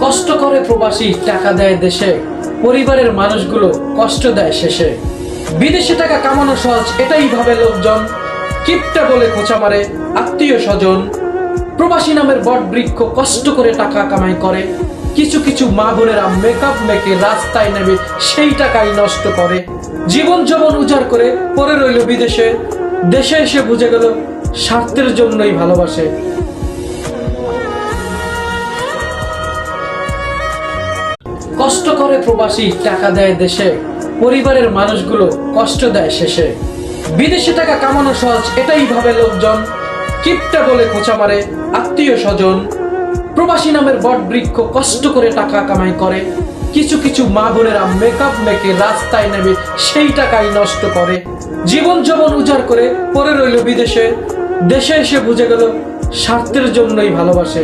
কষ্ট করে প্রবাসী টাকা দেয় দেশে, পরিবারের মানুষগুলো কষ্ট দেয় শেষে। বিদেশে টাকা কামানো সহজ এটাই ভাবে লোকজন, কিপটা বলে খোঁচা মারে আত্মীয় স্বজন। প্রবাসী নামের বট বৃক্ষ কষ্ট করে টাকা কামাই করে, কিছু কিছু মা বোনেরা মেকআপ মেখে রাস্তায় নেমে সেই টাকাই নষ্ট করে। জীবন যৌবন উজাড় করে পরে রইল বিদেশে, দেশে এসে বুঝে গেল স্বার্থের জন্যই ভালোবাসে। কষ্ট করে প্রবাসী টাকা দেয় দেশে, পরিবারের মানুষগুলো কষ্ট দেয় শেষে। বিদেশে টাকা কামানো সহজ এটাই ভাবে লোকজন, কিপটা বলে খোঁচা মারে আত্মীয় স্বজন। প্রবাসী নামের বট বৃক্ষ কষ্ট করে টাকা কামাই করে, কিছু কিছু মা বোনেরা মেকআপ মেখে রাস্তায় নেমে সেই টাকাই নষ্ট করে। জীবন যৌবন উজাড় করে পরে রইল বিদেশে, দেশে এসে বুঝে গেল স্বার্থের জন্যই ভালোবাসে।